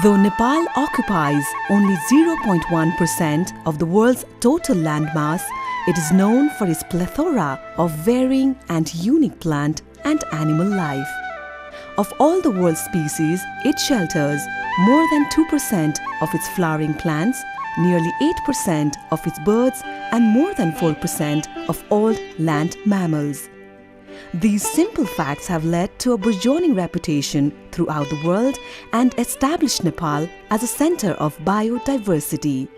Though Nepal occupies only 0.1% of the world's total landmass, it is known for its plethora of varying and unique plant and animal life. Of all the world's species, it shelters more than 2% of its flowering plants, nearly 8% of its birds, and more than 4% of all land mammals. These simple facts have led to a burgeoning reputation throughout the world and established Nepal as a center of biodiversity.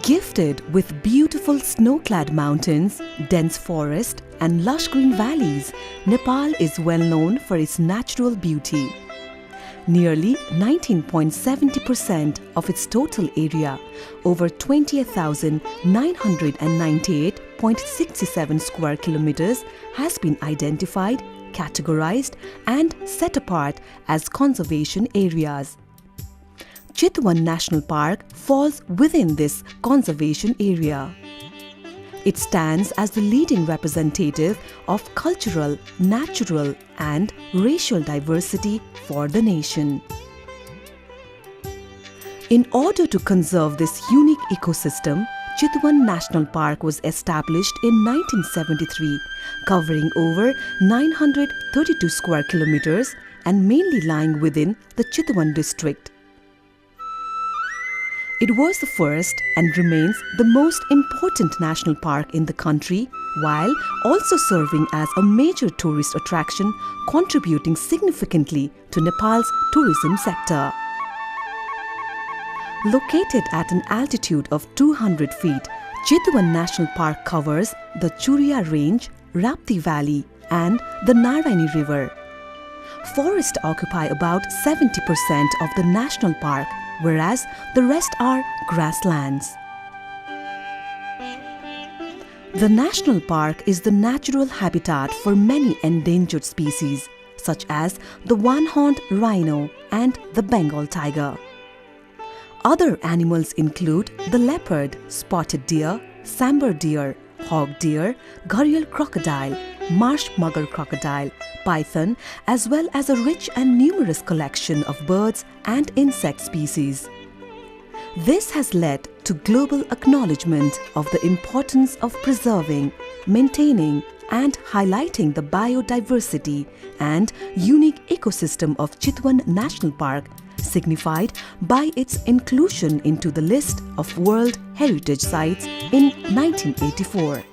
Gifted with beautiful snow-clad mountains, dense forest, and lush green valleys, Nepal is well known for its natural beauty. Nearly 19.70% of its total area, over 20,998.67 square kilometers, has been identified, categorized, and set apart as conservation areas. Chitwa National Park falls within this conservation area. It stands as the leading representative of cultural, natural, and racial diversity for the nation. In order to conserve this unique ecosystem, Chitwa National Park was established in 1973, covering over 932 square kilometers and mainly lying within the Chitwan district. It was the first and remains the most important national park in the country, while also serving as a major tourist attraction, contributing significantly to Nepal's tourism sector. Located at an altitude of 200 feet, Chitwa National Park covers the Churia Range, Rapti Valley, and the Narayani River. Forests occupy about 70% of the national park, whereas the rest are grasslands. The national park is the natural habitat for many endangered species, such as the one-horned rhino and the Bengal tiger. Other animals include the leopard, spotted deer, sambar deer, hog deer, gharial crocodile, marsh mugger crocodile, python, as well as a rich and numerous collection of birds and insect species. This has led to global acknowledgement of the importance of preserving, maintaining, and highlighting the biodiversity and unique ecosystem of Chitwan National Park, signified by its inclusion into the list of World Heritage Sites in 1984.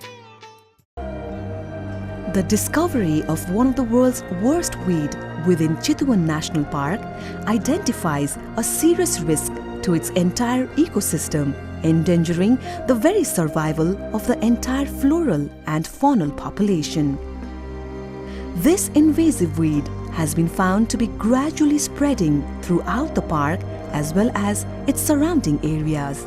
The discovery of one of the world's worst weed within Chitwa National Park identifies a serious risk to its entire ecosystem, endangering the very survival of the entire floral and faunal population. This invasive weed has been found to be gradually spreading throughout the park as well as its surrounding areas.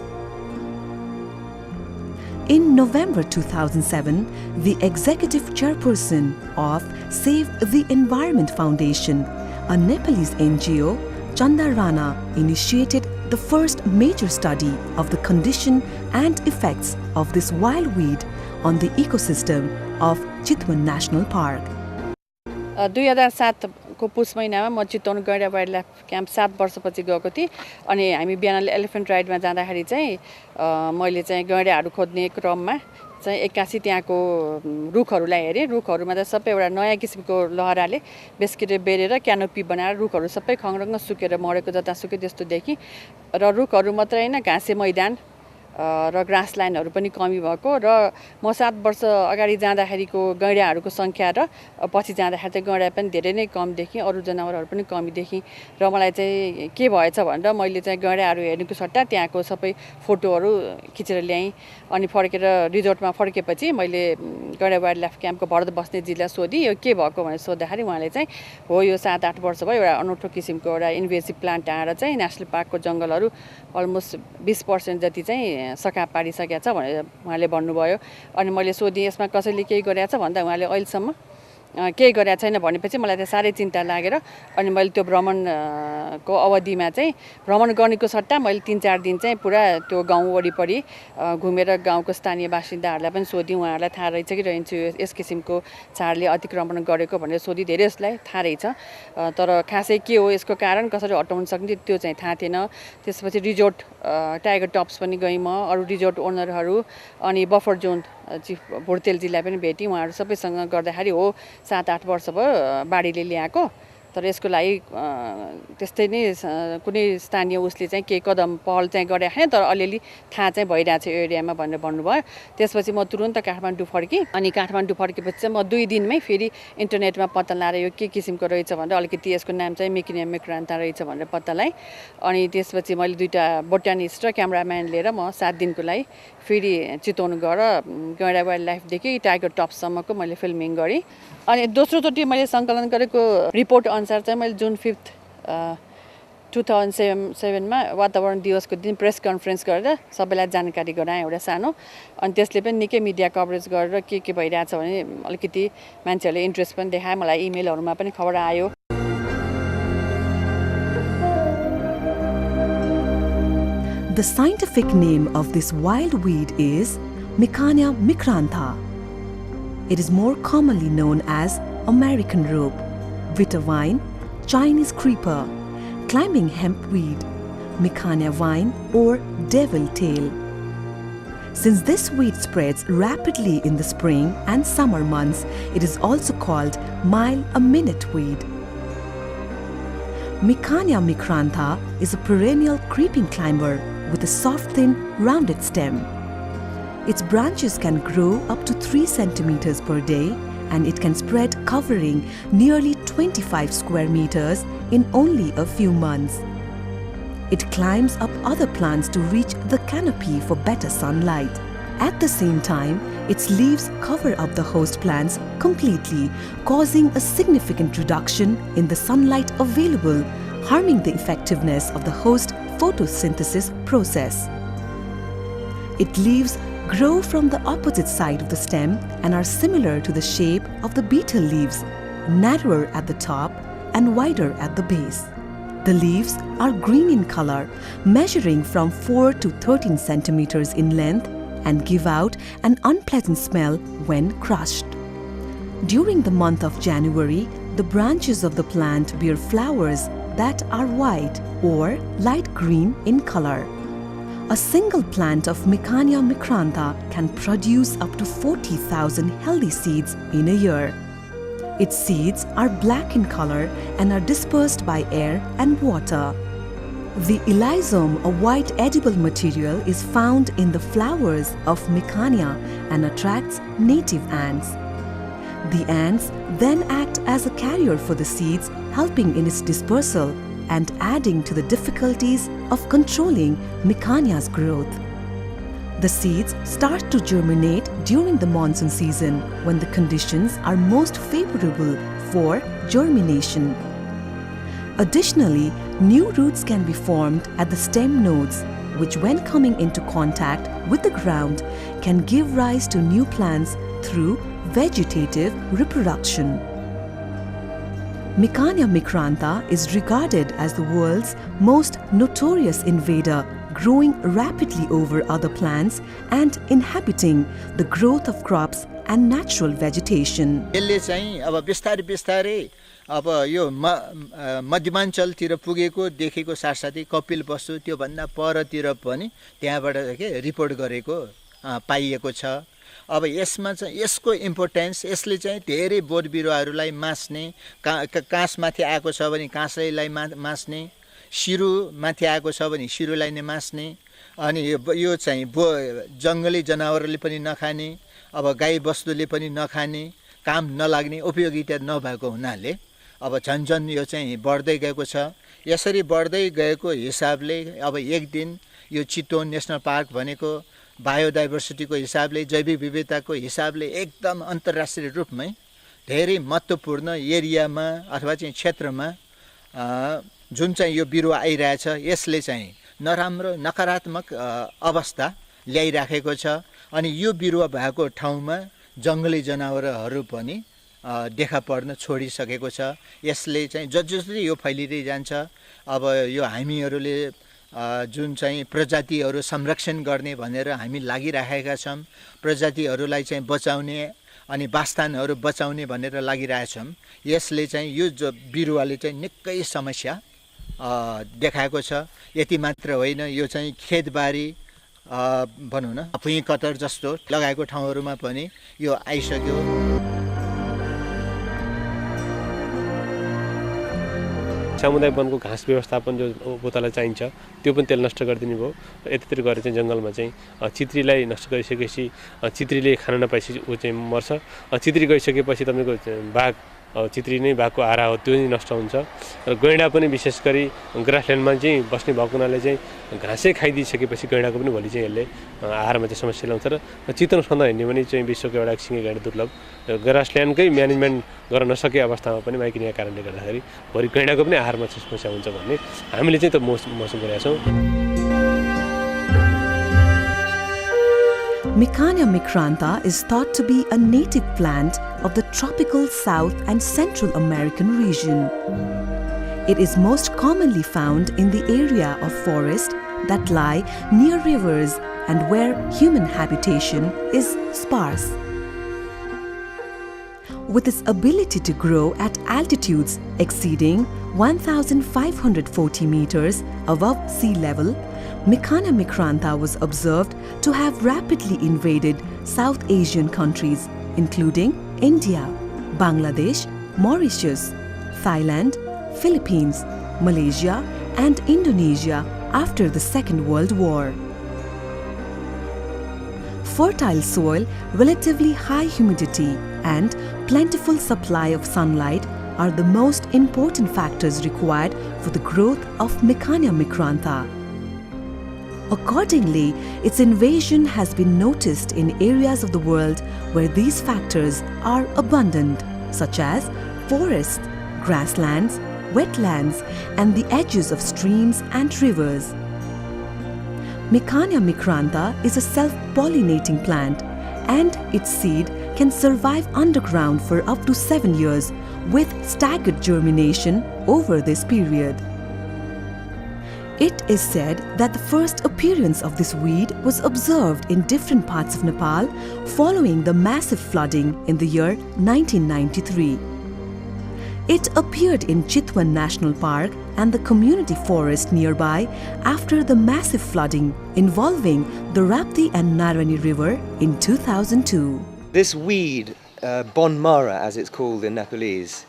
In November 2007, the executive chairperson of Save the Environment Foundation, a Nepalese NGO, Chanda Rana, initiated the first major study of the condition and effects of this wild weed on the ecosystem of Chitwan National Park. 2007 को पुस महिनामा म चितवन गैंडा wild life camp 7 वर्षपछि गएको थिएँ अनि हामी बिहान एलिफेन्ट राइडमा जाँदाखेरि चाहिँ मैले चाहिँ गैंडाहरू खोज्ने क्रममा चाहिँ एक्कासी त्यहाँको रुखहरूलाई हेरेँ रुखहरूमा त सबै एउटा नयाँ किसिमको लहराले बेस्किएर बेरेर क्यानोपी बनाएर रुखहरू सबै खङ्रङ्ग सुकेर मरेको जतासुकै त्यस्तो देखेँ र रुखहरू मात्रै हैन घाँसे मैदान र ग्रासल्यान्डहरू पनि कमी भएको र म 7 वर्ष अगाडि जाँदाखेरिको गैंडाहरूको संख्या र पछि जाँदाखेरि चाहिँ गैंडा पनि धेरै नै कम देखेँ अरु जनावरहरू पनि कमी देखेँ र मलाई चाहिँ के भएछ भनेर मैले चाहिँ गैंडाहरू हेर्नुको सट्टा त्यहाँको सबै फोटोहरू खिचेर ल्याएँ अनि फर्केर रिजोर्टमा फर्केपछि मैले गैंडा वाइल्ड लाइफ क्याम्पको भरत बस्नेजीलाई सोधेँ यो के भएको भनेर सोध्दाखेरि उहाँले चाहिँ हो यो 7-8 वर्ष भयो एउटा अनौठो किसिमको एउटा इन्भेसिभ प्लान्ट आएर चाहिँ नेसनल पार्कको जंगलहरू अलमोस्ट 20% जति चाहिँ सका पारिसकेको छ भनेर उहाँले भन्नुभयो अनि मैले सोधेँ यसमा कसैले केही गरेछ भन्दा उहाँले अहिलेसम्म केही गरेको छैन भनेपछि मलाई त साह्रै चिन्ता लागेर अनि मैले त्यो भ्रमणको अवधिमा चाहिँ भ्रमण गर्नेको सट्टा मैले 3-4 दिन चाहिँ पुरा त्यो गाउँ वरिपरि घुमेर गाउँको स्थानीय बासिन्दाहरूलाई पनि सोधेँ, उहाँहरूलाई थाहा रहेछ कि रहन्छु यस किसिमको चाडले अतिक्रमण गरेको भनेर सोधेँ, धेरैजसलाई थाहा रहेछ। तर खासै के हो यसको कारण कसरी हटाउन सक्ने त्यो चाहिँ थाहा थिएन। त्यसपछि रिजोर्ट टाइगर टप्स पनि गएँ म, अरू रिजोर्ट ओनरहरू अनि बफर जोन चिफ भुर्तेलजीलाई पनि भेटेँ। उहाँहरू सबैसँग गर्दाखेरि हो 7-8 वर्ष भयो बाढीले ल्याएको, तर यसको लागि त्यस्तै नै कुनै स्थानीय उसले चाहिँ केही कदम पहल चाहिँ गरेको छैन, तर अलिअलि थाहा चाहिँ भइरहेको छ यो एरियामा भनेर भन्नुभयो। त्यसपछि म तुरुन्त काठमाडौँ फर्केँ अनि काठमाडौँ फर्केपछि चाहिँ म 2 दिनमै फेरि इन्टरनेटमा पत्ता लगाएर यो के किसिमको रहेछ भनेर अलिकति यसको नाम चाहिँ मिकिनिया मिक्रान्ता रहेछ भनेर पत्ता लगाएँ। अनि त्यसपछि मैले 2टा बोटानिस्ट र क्यामराम्यान लिएर म 7 दिनको लागि फेरि चितवन गएर गैँडा वाइल्ड लाइफदेखि टाइगर टपसम्मको मैले फिल्मिङ गरेँ। अनि दोस्रोचोटि मैले सङ्कलन गरेको रिपोर्ट अनुसार चाहिँ मैले जुन 5 2007मा वातावरण दिवसको दिन प्रेस कन्फरेन्स गरेर सबैलाई जानकारी गराएँ एउटा सानो, अनि त्यसले पनि निकै मिडिया कभरेज गरेर के भइरहेछ भने अलिकति मान्छेहरूले इन्ट्रेस्ट पनि देखाए, मलाई इमेलहरूमा पनि खबर आयो। The scientific name of this wild weed is Mikanea micrantha. It is more commonly known as American rope, bitter vine, Chinese creeper, climbing hempweed, Mikanea vine or devil tail. Since this weed spreads rapidly in the spring and summer months, it is also called mile-a-minute weed. Mikanea micrantha is a perennial creeping climber with a soft, thin, rounded stem. Its branches can grow up to 3 centimeters per day, and it can spread covering nearly 25 square meters in only a few months. It climbs up other plants to reach the canopy for better sunlight. At the same time, its leaves cover up the host plants completely, causing a significant reduction in the sunlight available, harming the effectiveness of the host photosynthesis process. Its leaves grow from the opposite side of the stem and are similar to the shape of the beetle leaves, narrower at the top and wider at the base. The leaves are green in color, measuring from 4 to 13 centimeters in length, and give out an unpleasant smell when crushed. During the month of January, the branches of the plant bear flowers that are white or light green in color. A single plant of Mikanea micrantha can produce up to 40,000 healthy seeds in a year. Its seeds are black in color and are dispersed by air and water. The elizome, a white edible material, is found in the flowers of Mikanea and attracts native ants. The ants then act as a carrier for the seeds, helping in its dispersal and adding to the difficulties of controlling Mikanea's growth. The seeds start to germinate during the monsoon season when the conditions are most favorable for germination. Additionally, new roots can be formed at the stem nodes, which when coming into contact with the ground can give rise to new plants through vegetative reproduction. Mikanea micrantha is regarded as the world's most notorious invader, growing rapidly over other plants and inhabiting the growth of crops and natural vegetation. यसले चाहिँ अब बिस्तारै अब यो मध्यमाञ्चलतिर पुगेको देखेको साथसाथै कपिल वस्तु त्यो भन्दा परतिर पनि त्यहाँबाट के रिपोर्ट गरेको पाइएको छ। अब यसमा चाहिँ यसको इम्पोर्टेन्स यसले चाहिँ धेरै बोट बिरुवाहरूलाई मास्ने, काँसमाथि आएको छ भने काँसैलाई मास्ने, सिरु माथि आएको छ भने सिरुलाई नै मास्ने, अनि यो चाहिँ जङ्गली जनावरले पनि नखाने, अब गाई बस्तुले पनि नखाने, काम नलाग्ने, उपयोगिता नभएको हुनाले अब झन्झन यो चाहिँ बढ्दै गएको छ। यसरी बढ्दै गएको हिसाबले अब एक दिन यो चितवन नेसनल पार्क भनेको बायोडाइभर्सिटीको हिसाबले, जैविक विविधताको हिसाबले एकदम अन्तर्राष्ट्रिय रूपमै धेरै महत्त्वपूर्ण एरियामा अथवा चाहिँ क्षेत्रमा जुन चाहिँ यो बिरुवा आइरहेछ यसले चाहिँ नराम्रो नकारात्मक अवस्था ल्याइराखेको छ। अनि यो बिरुवा भएको ठाउँमा जङ्गली जनावरहरू पनि देखा पर्न छोडिसकेको छ। यसले चाहिँ जसरी यो फैलिँदै जान्छ, अब यो हामीहरूले जुन चाहिँ प्रजातिहरू संरक्षण गर्ने भनेर हामी लागिराखेका छौँ, प्रजातिहरूलाई चाहिँ बचाउने अनि वासस्थानहरू बचाउने भनेर लागिरहेछौँ, यसले चाहिँ यो बिरुवाले चाहिँ निकै समस्या देखाएको छ। यति मात्र होइन, यो चाहिँ खेतबारी भनौँ न भुइँ कटर जस्तो लगाएको ठाउँहरूमा पनि यो आइसक्यो। सामुदायिक वनको घाँस व्यवस्थापन जो पोतालाई चाहिन्छ त्यो पनि त्यसले नष्ट गरिदिनु भयो। यतातिर गएर चाहिँ जङ्गलमा चाहिँ चित्रीलाई नष्ट गरिसकेपछि चित्रीले खान नपाएपछि ऊ चाहिँ मर्छ। चित्री गइसकेपछि तपाईँको बाघ चित्री नै बाघको आहारा हो, त्यो नै नष्ट हुन्छ। र गैँडा पनि विशेष गरी ग्रासल्यान्डमा चाहिँ बस्ने भएको हुनाले चाहिँ घाँसै खाइदिइसकेपछि गैँडाको पनि भोलि चाहिँ यसले आहारमा चाहिँ समस्या ल्याउँछ। र चितवन सन्द हेर्ने भने चाहिँ विश्वको एउटा सिङ्गे गैँडा दुर्लभ, ग्रासल्यान्डकै म्यानेजमेन्ट गर्न नसके अवस्थामा पनि माइकिनेका कारणले गर्दाखेरि भोलि गैँडाको पनि आहारमा चाहिँ समस्या हुन्छ भन्ने हामीले चाहिँ त महसुस गरेका छौँ। Micania micrantha is thought to be a native plant of the tropical South and Central American region. It is most commonly found in the area of forest that lie near rivers and where human habitation is sparse. With its ability to grow at altitudes exceeding 1,540 meters above sea level, Micania micrantha was observed to have rapidly invaded South Asian countries, including India, Bangladesh, Mauritius, Thailand, Philippines, Malaysia, and Indonesia after the Second World War. Fertile soil, relatively high humidity, and plentiful supply of sunlight are the most important factors required for the growth of Micania micrantha. Accordingly, its invasion has been noticed in areas of the world where these factors are abundant, such as forests, grasslands, wetlands, and the edges of streams and rivers. Micania micrantha is a self-pollinating plant, and its seed can survive underground for up to 7 years with staggered germination over this period. It is said that the first appearance of this weed was observed in different parts of Nepal following the massive flooding in the year 1993. It appeared in Chitwa National Park and the community forest nearby after the massive flooding involving the Rapti and Narani River in 2002. This weed, Bonmara as it's called in Nepalese,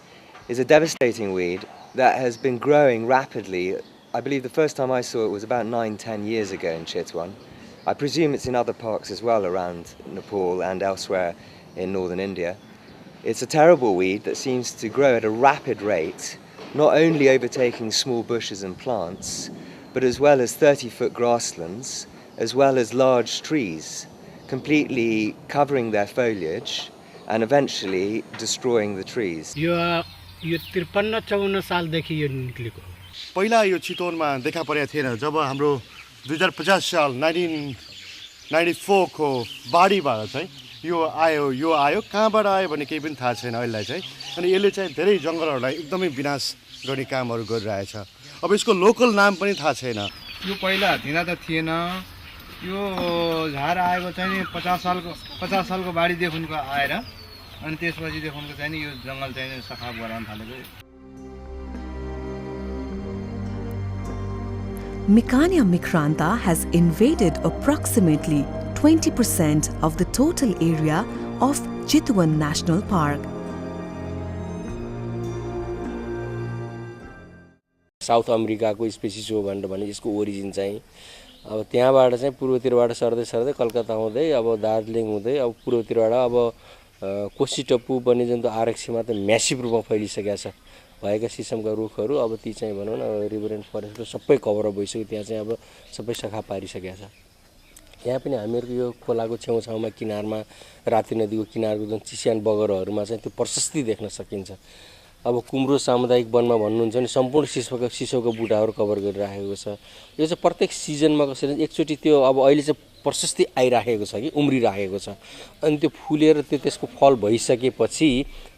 is a devastating weed that has been growing rapidly. I believe the first time I saw it was about 9-10 years ago in Chitwan. I presume it's in other parks as well around Nepal and elsewhere in northern India. It's a terrible weed that seems to grow at a rapid rate, not only overtaking small bushes and plants, but as well as 30-foot grasslands, as well as large trees, completely covering their foliage and eventually destroying the trees. यो 53-54 सालदेखि यो निक्लेको पहिला यो चितवनमा देखा परेको थिएन। जब हाम्रो 2050 साल 1994 को बाढीबाट चाहिँ यो आयो कहाँबाट आयो भन्ने केही पनि थाहा छैन अहिलेलाई चाहिँ। अनि यसले चाहिँ धेरै जङ्गलहरूलाई एकदमै विनाश गर्ने कामहरू गरिरहेछ। अब यसको लोकल नाम पनि थाहा छैन। यो पहिला थिएन त थिएन। यो झार आएको चाहिँ 50 सालको बाढीदेखिको आएर अनि त्यसपछि देखिको चाहिँ यो जङ्गल चाहिँ सफा गराउन थालेको। Micania micrantha has invaded approximately 20% of the total area of Chitwan National Park. South अमेरिकाको स्पेसिस हो भनेर भने यसको ओरिजिन चाहिँ अब त्यहाँबाट चाहिँ पूर्वतिरबाट सर्दै कलकत्ता हुँदै अब दार्जिलिङ हुँदै अब पूर्वतिरबाट अब कोसीटप्पू वन्यजन्तु आरक्षीमा त म्यासिभ रूपमा फैलिसकेका छ भएका सिसमका रुखहरू अब ती चाहिँ भनौँ न रिभर एन्ड फरेस्टको सबै कभर अप भइसक्यो। त्यहाँ चाहिँ अब सबै शाखा पारिसकेका छ। यहाँ पनि हामीहरूको यो खोलाको छेउछाउमा किनारमा राप्ती नदीको किनारको जुन चिस्यान बगरहरूमा चाहिँ त्यो प्रशस्ति देख्न सकिन्छ। अब कुम्रो सामुदायिक वनमा भन्नुहुन्छ नि सम्पूर्ण सिसौको बुटाहरू कभर गरिराखेको छ। यो चाहिँ प्रत्येक सिजनमा कसरी एकचोटि त्यो अब अहिले चाहिँ प्रशस्ति आइराखेको छ कि उम्रिराखेको छ। अनि त्यो फुलेर त्यसको फल भइसकेपछि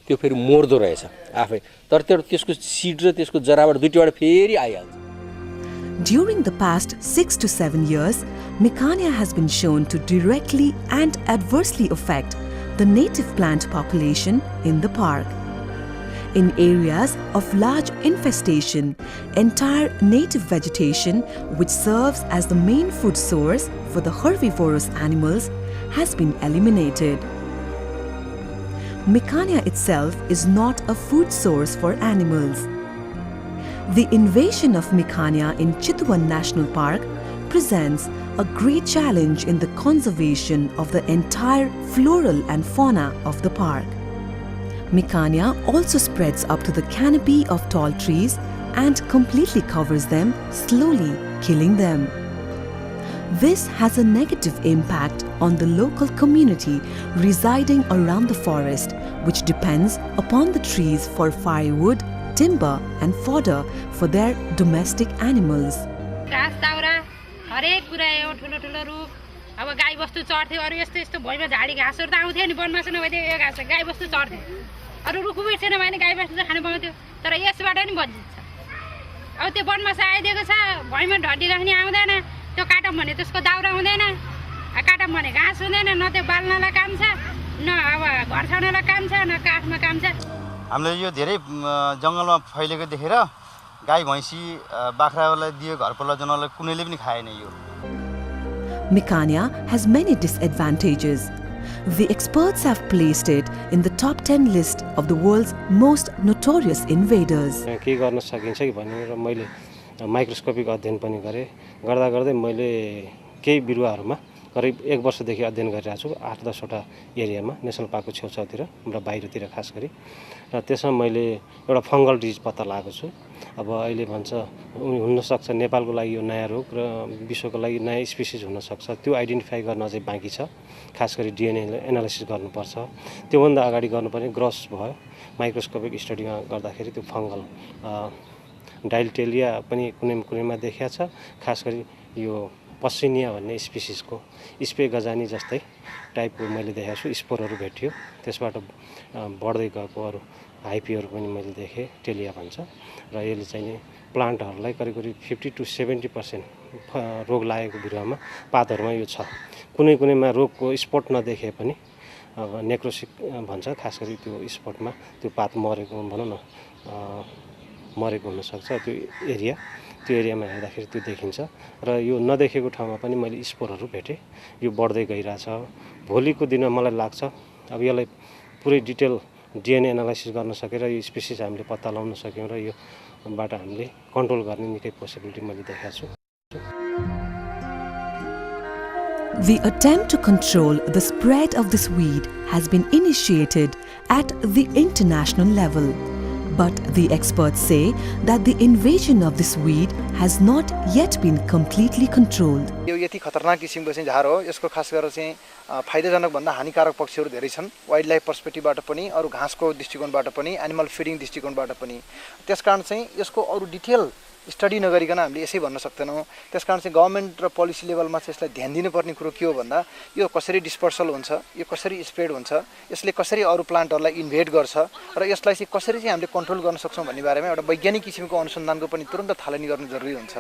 त्यो फेरि मर्दो रहेछ आफै तर त्यसको सिड र त्यसको जराबाट दुईटाबाट फेरि आइहाल्छ During the past 6 to 7 years, Micania has been shown to directly and adversely affect the native plant population in the park. In areas of large infestation, entire native vegetation, which serves as the main food source for the herbivorous animals, has been eliminated. Micania itself is not a food source for animals. The invasion of Micania in Chitwa National Park presents a great challenge in the conservation of the entire floral and fauna of the park. Micania also spreads up to the canopy of tall trees and completely covers them, slowly killing them. This has a negative impact on the local community residing around the forest, which depends upon the trees for firewood, timber and fodder for their domestic animals. घाँस दाउरा हरेक कुरा यो ठुलो ठुलो रुख अब गाई बस्तु चढ्थ्यो अरु यस्तो यस्तो भइमा झाडी घाँसहरु त आउँथ्यो नि वनमा सुन भइदियो यो घाँस गाई बस्तु चढ्थ्यो अरु रुख उबिर्सेन भने गाई बस्तु त खानु पाउँथ्यो तर यसबाट नि बज्जिन्छ अब त्यो वनमा आइदिएको छ भइमा ढड्डी राख्ने आउँदैन त्यो काटम भने त्यसको दाउरा हुँदैन काटम भने घाँस हुँदैन न त्यो बाल्नलाई काम छ न अब घर छाउनलाई काम छ न काठमा काम छ हामीले यो धेरै जंगलमा फैलेको देखेर गाई भैँसी बाख्रालाई दियो घरपालुवा जनावरलाई कुनैले पनि खाएन यो Micania has many disadvantages. The experts have placed it in the top 10 list of the world's most notorious invaders. के गर्न सकिन्छ कि भनेर मैले माइक्रोस्कोपिक अध्ययन पनि गरे गर्दा गर्दै मैले केही बिरुवाहरुमा करिब 1 वर्षदेखि अध्ययन गरिरहेको छु 8-10 वटा एरियामा नेशनल पार्कको छेउछाउतिर र बाहिरतिर खास गरी र त्यसमा मैले एउटा फंगल डिजिज पत्ता लगाएको छु अब अहिले भन्छ हुन सक्छ नेपालको लागि यो नयाँ रोग र विश्वको लागि नयाँ स्पेसिस हुन सक्छ त्यो आइडेन्टिफाई गर्न अझै बाँकी छ खास गरी डीएनए एनालाइसिस गर्नुपर्छ त्यो भन्दा अगाडि गर्नुपर्ने ग्रस भयो माइक्रोस्कोपिक स्टडीमा गर्दाखेरि त्यो फंगल डाइलटेलिया पनि कुनैमा देखिया छ खास गरी यो पसिनिया भन्ने स्पेसिसको स्पे गजानी जस्तै टाइपको मैले देखेको छु स्पोरहरु भेटियो त्यसबाट बढ्दै गएको अरु हाइपीहरु पनि मैले देखे टेलिया भन्छ र यसले चाहिँ नि प्लान्टहरुलाई करिब 50 to 70% रोग लागेको बिरुवामा पातहरुमा यो छ कुनैमा रोगको स्पट नदेखे पनि नेक्रोसिक भन्छ खास गरी त्यो स्पटमा त्यो पात मरेको भनौं न मरेको हुन सक्छ त्यो एरियामा हेर्दाखेरि त्यो देखिन्छ र यो नदेखेको ठाउँमा पनि मैले स्पोरहरु भेटे यो बढ्दै गइराछ भोलिको दिनमा मलाई लाग्छ अब यसलाई पुरै डिटेल डीएनए एनालाइसिस गर्न सकेर यो स्पेसिस हामीले पत्ता लगाउन सक्यौं र यो बाट हामीले कन्ट्रोल गर्ने निकै पोसिबिलिटी मैले देखेको छु The attempt to control the spread of this weed has been initiated at the international level. But the experts say that the invasion of this weed has not yet been completely controlled. यो यति खतरनाक किसिमको चाहिँ झार हो यसको खास गरेर चाहिँ फाइदाजनक भन्दा हानिकारक पक्षहरू धेरै छन् वाइल्ड लाइफ पर्सपेक्टिभबाट पनि अरु घाँसको दृष्टिकोणबाट पनि एनिमल फिडिङ दृष्टिकोणबाट पनि त्यसकारण चाहिँ यसको अरु डिटेल स्टडी नगरिकन हामीले यसै भन्न सक्दैनौं त्यसकारण चाहिँ गभर्नमेन्ट र पोलिसी लेभलमा चाहिँ यसलाई ध्यान दिनुपर्ने कुरो के हो भन्दा यो कसरी डिस्पर्सल हुन्छ यो कसरी स्प्रेड हुन्छ यसले कसरी अरु प्लान्टहरुलाई इन्भेड गर्छ र यसलाई चाहिँ कसरी चाहिँ हामीले कन्ट्रोल गर्न सक्छौं भन्ने बारेमा एउटा वैज्ञानिक किसिमको अनुसन्धानको पनि तुरुन्त थालनी गर्नु जरुरी हुन्छ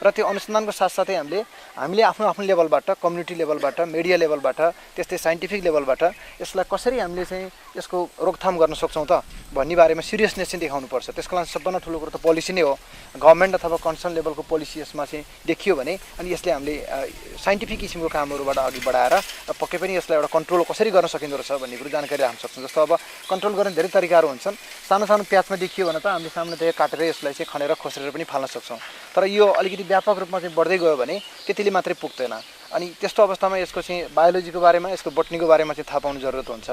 र त्यो अनुसन्धानको साथसाथै हामीले आफ्नो लेभलबाट कम्युनिटी लेभलबाट मिडिया लेभलबाट त्यस्तै साइन्टिफिक लेभलबाट यसलाई कसरी हामीले चाहिँ यसको रोकथाम गर्न सक्छौं त भन्ने बारेमा सिरियसनेस चाहिँ देखाउनु पर्छ त्यसको लागि सबभन्दा ठूलो कुरो त पोलिसी नै हो गभर्नमेन्ट अथवा कन्सर्न लेभलको पोलिसी यसमा चाहिँ देखियो भने अनि यसले हामीले साइन्टिफिक किसिमको कामहरुबाट अघि बढाएर र पक्कै पनि यसलाई एउटा कन्ट्रोल कसरी गर्न सकिन्दो रहेछ भन्ने कुरो जानकारी राख्न सक्छौं जस्तो अब कन्ट्रोल गर्ने धेरै तरिकाहरु हुन्छन् सानो प्याचमा देखियो भने त हामीले सामने त्यही काटेर यसलाई चाहिँ खनेर खोसेर पनि फाल्न सक्छौं तर यो अलिकति व्यापक रूपमा चाहिँ बढ्दै गयो भने त्यतिले मात्रै पुग्दैन अनि त्यस्तो अवस्थामा यसको चाहिँ बायोलोजीको बारेमा यसको बोटनीको बारेमा चाहिँ थाहा पाउनु जरुरत हुन्छ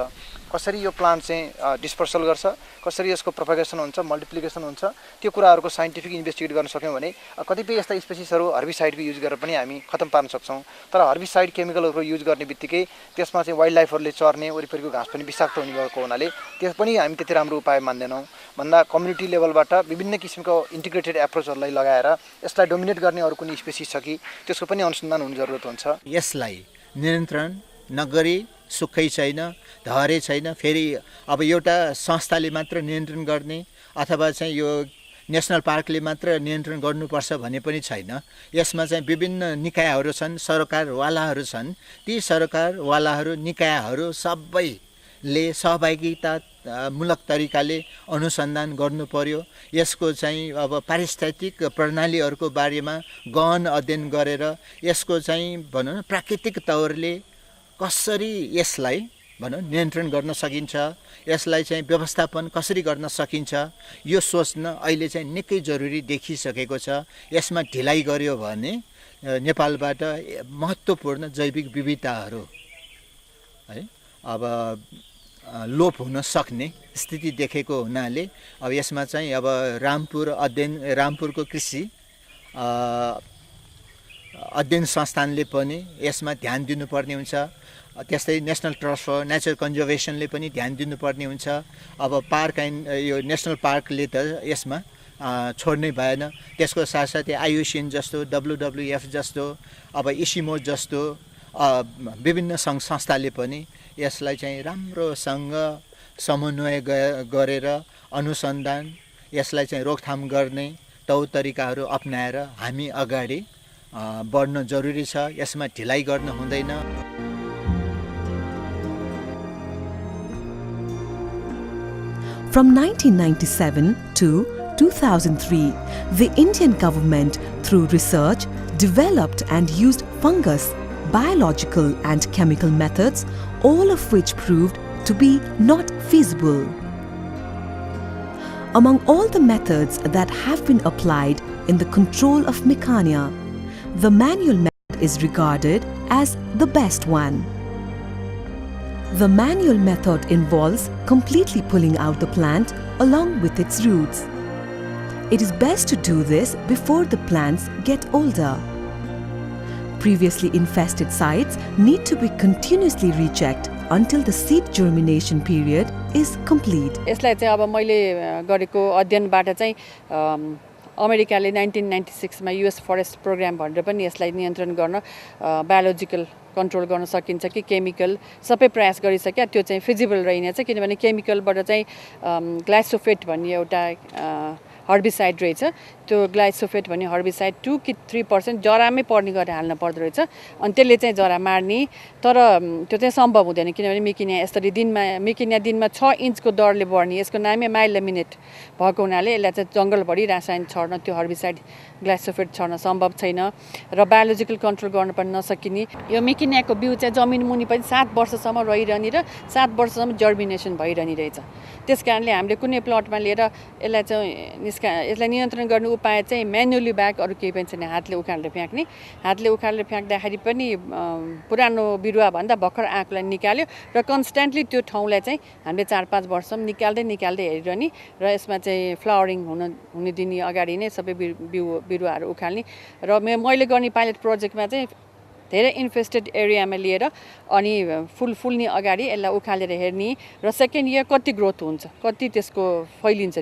कसरी यो प्लान्ट चाहिँ डिस्पर्सल गर्छ कसरी यसको प्रोपगेसन हुन्छ मल्टिप्लिकेसन हुन्छ त्यो कुराहरुको साइन्टिफिक इन्भेस्टिगेट गर्न सक्यौं भने कतिपय यस्ता स्पेसिसहरु हर्बिसाइडको युज गरेर पनि हामी खतम पार्न सक्छौं तर हर्बिसाइड केमिकलहरुको युज गर्ने बित्तिकै त्यसमा चाहिँ वाइल्ड लाइफहरुले चर्ने वरिपरिको घाँस पनि विषाक्त हुने भएको हुनाले त्यस पनि हामी त्यति राम्रो उपाय मान्दैनौं भन्दा कम्युनिटी लेभलबाट विभिन्न किसिमको इन्टिग्रेटेड एप्रोचहरुलाई लगाएर यसलाई डोमिनेट गर्ने अरु कुनै स्पेसिस छ कि त्यसको पनि अनुसन्धान हुनु जरुरत हुन्छ यसलाई नियन्त्रण नगरी सुक्खै छैन, धरे छैन। फेरि अब एउटा संस्थाले मात्र नियन्त्रण गर्ने अथवा चाहिँ यो नेसनल पार्कले मात्र नियन्त्रण गर्नुपर्छ भन्ने पनि छैन। यसमा चाहिँ विभिन्न निकायहरू छन्, सरकारवालाहरू छन्। ती सरकारवालाहरू, निकायहरू सबैले सहभागितामूलक तरिकाले अनुसन्धान गर्नु पर्यो। यसको चाहिँ अब पारिस्थितिक प्रणालीहरूको बारेमा गहन अध्ययन गरेर यसको चाहिँ भनौँ न प्राकृतिक तौरले कसरी यसलाई भनौँ नियन्त्रण गर्न सकिन्छ, यसलाई चाहिँ व्यवस्थापन कसरी गर्न सकिन्छ, यो सोच्न अहिले चाहिँ निकै जरुरी देखिसकेको छ। यसमा ढिलाइ गर्यो भने नेपालबाट महत्त्वपूर्ण जैविक विविधताहरू है अब लोप हुन सक्ने स्थिति देखेको हुनाले अब यसमा चाहिँ अब रामपुरको कृषि अध्ययन संस्थानले पनि यसमा ध्यान दिनुपर्ने हुन्छ। त्यस्तै नेसनल ट्रस्ट फर नेचर कन्जर्भेसनले पनि ध्यान दिनुपर्ने हुन्छ। अब पार्क एन्ड यो नेसनल पार्कले त यसमा छोड्नै भएन। त्यसको साथसाथै IUCN जस्तो, WWF जस्तो, अब इसिमो जस्तो विभिन्न सङ्घ संस्थाले पनि यसलाई चाहिँ राम्रोसँग समन्वय गरेर अनुसन्धान, यसलाई चाहिँ रोकथाम गर्ने तौर तरिकाहरू अपनाएर हामी अगाडि बढ्न जरुरी छ। यसमा ढिलाइ गर्न हुँदैन। From 1997 to 2003, the Indian government, through research, developed and used fungus, biological and chemical methods, all of which proved to be not feasible. Among all the methods that have been applied in the control of Mikania, the manual method is regarded as the best one. The manual method involves completely pulling out the plant along with its roots. It is best to do this before the plants get older. Previously infested sites need to be continuously rechecked until the seed germination period is complete. यसलाई चाहिँ अब मैले गरेको अध्ययनबाट चाहिँ अमेरिकाले 1996 मा US forest programme भनेर पनि यसलाई नियन्त्रण गर्न बायोलोजिकल कन्ट्रोल गर्न सकिन्छ कि केमिकल सबै प्रयास गरिसक्यो। त्यो चाहिँ फिजिबल रहेनछ किनभने केमिकलबाट चाहिँ ग्लाइसोफेट भन्ने एउटा हर्बिसाइड रहेछ। त्यो ग्लाइसोफेट भन्ने हर्बिसाइड 2 कि 3% जरामै पर्ने गरेर हाल्न पर्दो रहेछ। अनि त्यसले चाहिँ जरा मार्ने, तर त्यो चाहिँ सम्भव हुँदैन किनभने मिकिनिया यसरी दिनमा 6 इन्चको दरले बढ्ने, यसको नामै माइलमिनेट भएको हुनाले यसलाई चाहिँ जङ्गलभरि रासायन छर्न, त्यो हर्बिसाइड ग्लाइसोफेट छर्न सम्भव छैन र बायोलोजिकल कन्ट्रोल गर्न पनि नसकिने। यो मिकिनियाको बिउ चाहिँ जमिन मुनि पनि 7 वर्षसम्म रहिरहने र 7 वर्षसम्म जर्मिनेसन भइरहने रहेछ। त्यसकारणले हामीले कुनै प्लटमा लिएर यसलाई नियन्त्रण गर्ने उपाय चाहिँ म्यानुअली ब्याग अरू केही पनि छैन। हातले उखालेर फ्याँक्ने, हातले उखालेर फ्याँक्दाखेरि पनि पुरानो बिरुवा भन्दा भर्खर आँकलाई निकाल्यो र कन्स्ट्यान्टली त्यो ठाउँलाई चाहिँ हामीले 4-5 वर्षसम्म निकाल्दै हेरिरहने र यसमा चाहिँ फ्लावरिङ हुन दिने अगाडि नै सबै बिरुवाहरू उखाल्ने। र मैले गर्ने पाइलट प्रोजेक्टमा चाहिँ धेरै इन्फेस्टेड एरियामा लिएर अनि फुल्ने अगाडि यसलाई उखालेर हेर्ने र सेकेन्ड इयर कति ग्रोथ हुन्छ, कति त्यसको फैलिन्छ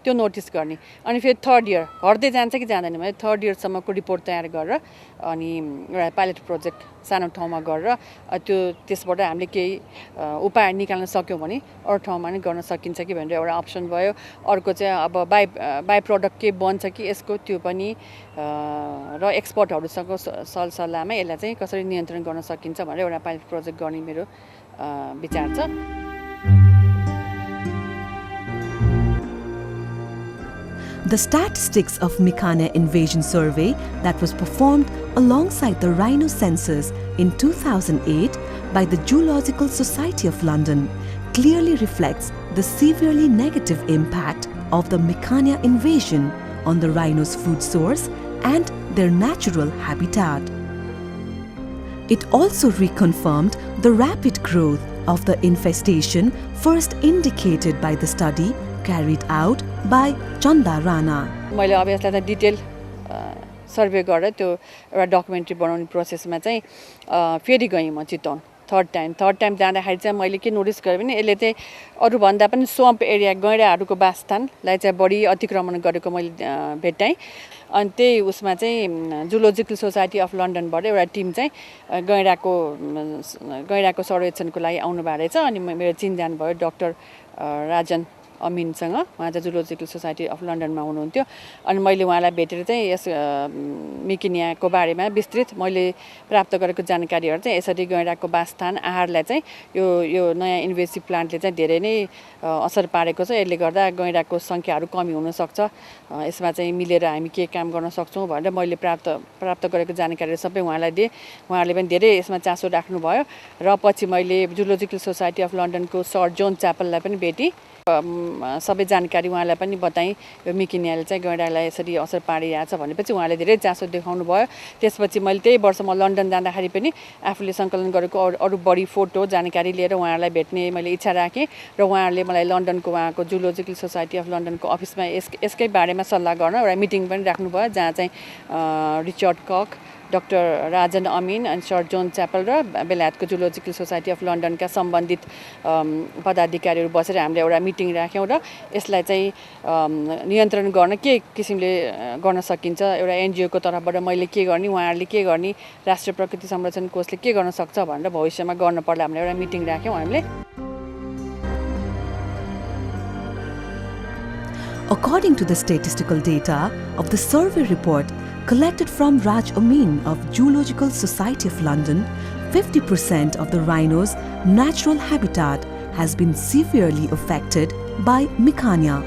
त्यो नोटिस गर्ने। अनि फेरि थर्ड इयर घट्दै जान्छ कि जाँदैन भने थर्ड इयरसम्मको रिपोर्ट तयार गरेर अनि एउटा पाइलट प्रोजेक्ट सानो ठाउँमा गरेर त्यसबाट हामीले केही उपाय निकाल्न सक्यौँ भने अरू ठाउँमा पनि गर्न सकिन्छ कि भनेर एउटा अप्सन भयो। अर्को चाहिँ अब बाई प्रडक्ट के बन्छ कि यसको त्यो पनि र एक्सपर्टहरूसँग सल्लाहमा यसलाई चाहिँ कसरी नियन्त्रण गर्न सकिन्छ भनेर एउटा पाइलट प्रोजेक्ट गर्ने मेरो विचार छ। The statistics of Mikania invasion survey that was performed alongside the rhino census in 2008 by the Zoological Society of London clearly reflects the severely negative impact of the Mikania invasion on the rhino's food source and their natural habitat. It also reconfirmed the rapid growth of the infestation first indicated by the study carried out by Chanda, Rana. मैले अब यसलाई त detail survey गरेर त्यो एउटा documentary बनाउने प्रोसेसमा चाहिँ फेरि गएँ म चितवन थर्ड टाइम जाँदाखेरि चाहिँ मैले के नोटिस गरेँ भने यसले चाहिँ अरूभन्दा पनि स्वम्प एरिया गैँडाहरूको वासस्थानलाई चाहिँ बढी अतिक्रमण गरेको मैले भेटाएँ। अनि त्यही उसमा चाहिँ जुलोजिकल सोसाइटी अफ लन्डनबाट एउटा टिम चाहिँ गैँडाको सर्वेक्षणको लागि आउनुभएको रहेछ। अनि मेरो चिनजान भयो डाक्टर राजन अमिनसँग, उहाँ चाहिँ जुलोजिकल सोसाइटी अफ लन्डनमा हुनुहुन्थ्यो। अनि मैले उहाँलाई भेटेर चाहिँ यस मिकिनियाको बारेमा विस्तृत मैले प्राप्त गरेको जानकारीहरू चाहिँ यसरी गैँडाको वासस्थान आहारलाई चाहिँ यो नयाँ इन्भेसिभ प्लान्टले चाहिँ धेरै नै असर पारेको छ। यसले गर्दा गैँडाको सङ्ख्याहरू कमी हुनसक्छ, यसमा चाहिँ मिलेर हामी के काम गर्न सक्छौँ भनेर मैले प्राप्त गरेको जानकारीहरू सबै उहाँलाई दिएँ। उहाँहरूले पनि धेरै यसमा चासो राख्नुभयो र पछि मैले जुलोजिकल सोसाइटी अफ लन्डनको सर जोन च्यापललाई पनि भेटेँ। सबै जानकारी उहाँलाई पनि बताएँ, यो मिकिनियाले चाहिँ गैँडालाई यसरी असर पारिरहेछ भनेपछि उहाँले धेरै चासो देखाउनु भयो। त्यसपछि मैले त्यही वर्ष म लन्डन जाँदाखेरि पनि आफूले सङ्कलन गरेको अरू बढी फोटो जानकारी लिएर उहाँहरूलाई भेट्ने मैले इच्छा राखेँ र उहाँहरूले मलाई लन्डनको उहाँको जुलोजिकल सोसाइटी अफ लन्डनको अफिसमा यसकै बारेमा सल्लाह गर्न एउटा मिटिङ पनि राख्नुभयो, जहाँ चाहिँ रिचर्ड कक, डाक्टर राजन अमिन अनि सर जोन च्यापल र बेलायतको जुलोजिकल सोसाइटी अफ लन्डनका सम्बन्धित पदाधिकारीहरू बसेर हामीले एउटा मिटिङ राख्यौँ र यसलाई चाहिँ नियन्त्रण गर्न के किसिमले गर्न सकिन्छ, एउटा एनजिओको तर्फबाट मैले के गर्ने, उहाँहरूले के गर्ने, राष्ट्रिय प्रकृति संरक्षण कोषले के गर्न सक्छ भनेर भविष्यमा गर्न पर्ला हामीले एउटा मिटिङ राख्यौँ हामीले। According to the statistical data of the survey report collected from Raj Amin of Zoological Society of London, 50% of the rhino's natural habitat has been severely affected by Mikania,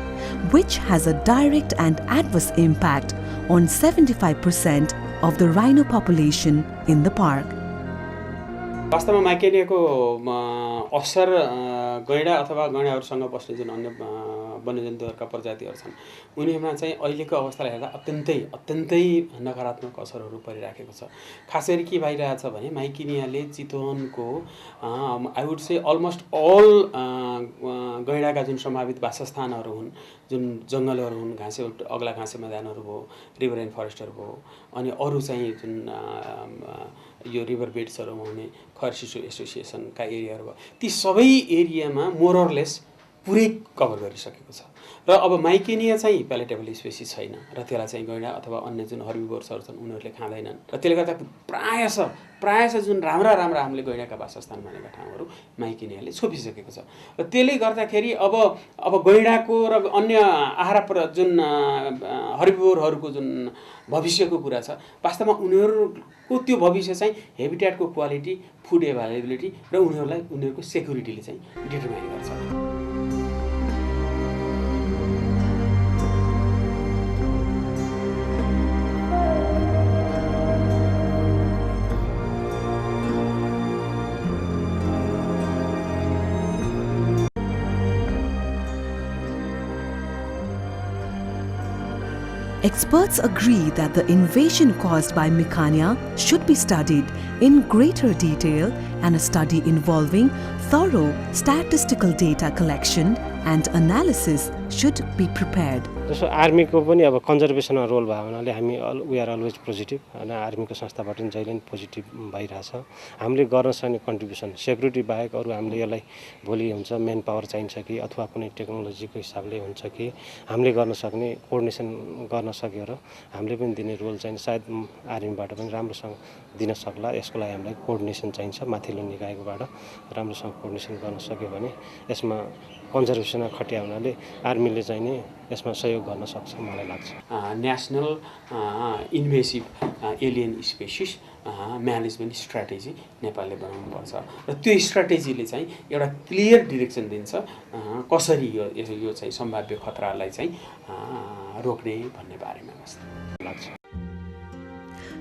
which has a direct and adverse impact on 75% of the rhino population in the park. वास्तवमा माइकेनियाको असर गैँडा अथवा गैँडाहरूसँग बस्ने जुन अन्य वन्यजन्तुहरूका प्रजातिहरू छन् उनीहरूमा चाहिँ अहिलेको अवस्थालाई हेर्दा अत्यन्तै नकारात्मक असरहरू परिराखेको छ। खास गरी के भइरहेछ भने माइकेनियाले चितवनको I would say almost all गैँडाका जुन सम्भावित वासस्थानहरू हुन्, जुन जङ्गलहरू हुन्, अग्ला घाँसे मैदानहरू भयो, रिभर एन्ड फरेस्टहरू भयो, अनि अरू चाहिँ जुन यो रिभर बेड्सहरूमा हुने खर शिशु एसोसिएसनका एरियाहरू भयो, ती सबै एरियामा मोरलेस पुरै कभर गरिसकेको छ। र अब माइकेनिया चाहिँ प्यालेटेबल स्पेसिस छैन र त्यसलाई चाहिँ गैँडा अथवा अन्य जुन हर्बिभोर्सहरू छन् उनीहरूले खाँदैनन् र त्यसले गर्दा प्रायः जुन राम्रा हामीले गैँडाका वासस्थान भनेका ठाउँहरू माइकेनियाले छोपिसकेको छ। र त्यसले गर्दाखेरि अब गैँडाको र अन्य आहार जुन हर्बिभोरहरूको जुन भविष्यको कुरा छ, वास्तवमा उनीहरूको त्यो भविष्य चाहिँ हेबिट्याटको क्वालिटी, फुड एभाइलेबिलिटी र उनीहरूको सेक्युरिटीले चाहिँ डिटरमाइन गर्छ। Experts agree that the invasion caused by Mikania should be studied in greater detail, and a study involving thorough statistical data collection and analysis should be prepared. जस्तो आर्मीको पनि अब कन्जर्भेसनमा role भयो हुनाले हामी वी आर अलवेज पोजिटिभ होइन, आर्मीको संस्थाबाट पनि जहिले पनि पोजिटिभ भइरहेछ। हामीले गर्न सक्ने कन्ट्रिब्युसन सेक्युरिटी बाहेक अरू हामीले यसलाई भोलि हुन्छ मेन पावर चाहिन्छ कि अथवा कुनै टेक्नोलोजीको हिसाबले हुन्छ कि हामीले गर्न सक्ने कोअर्डिनेसन गर्न सक्यो र हामीले पनि दिने रोल चाहिँ सायद आर्मीबाट पनि राम्रोसँग दिन सक्ला। यसको लागि हामीलाई कोअर्डिनेसन चाहिन्छ, माथिल्लो निकायबाट राम्रोसँग कोअर्डिनेसन गर्न सक्यो भने यसमा कन्जर्भेसनमा खटिया हुनाले आर्मीले चाहिँ नि यसमा सहयोग गर्न सक्छ मलाई लाग्छ। National invasive alien species management strategy नेपालले बनाउनुपर्छ र त्यो स्ट्राटेजीले चाहिँ एउटा क्लियर डिरेक्सन दिन्छ कसरी यो चाहिँ सम्भाव्य खतरालाई चाहिँ रोक्ने भन्ने बारेमा लाग्छ।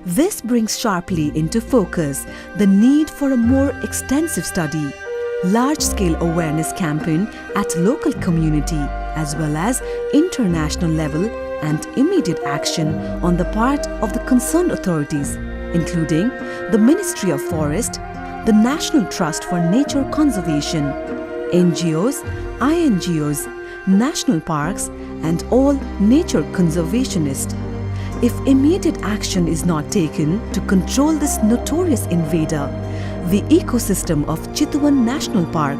This brings sharply into focus the need for a more extensive study, large-scale awareness campaign at local community as well as international level, and immediate action on the part of the concerned authorities, including the Ministry of Forest, the National Trust for Nature Conservation, NGOs, INGOs, national parks, and all nature conservationists. If immediate action is not taken to control this notorious invader, The ecosystem of Chitwa National Park,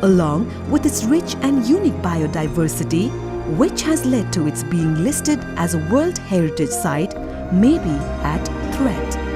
along with its rich and unique biodiversity, which has led to its being listed as a World Heritage Site, may be at threat.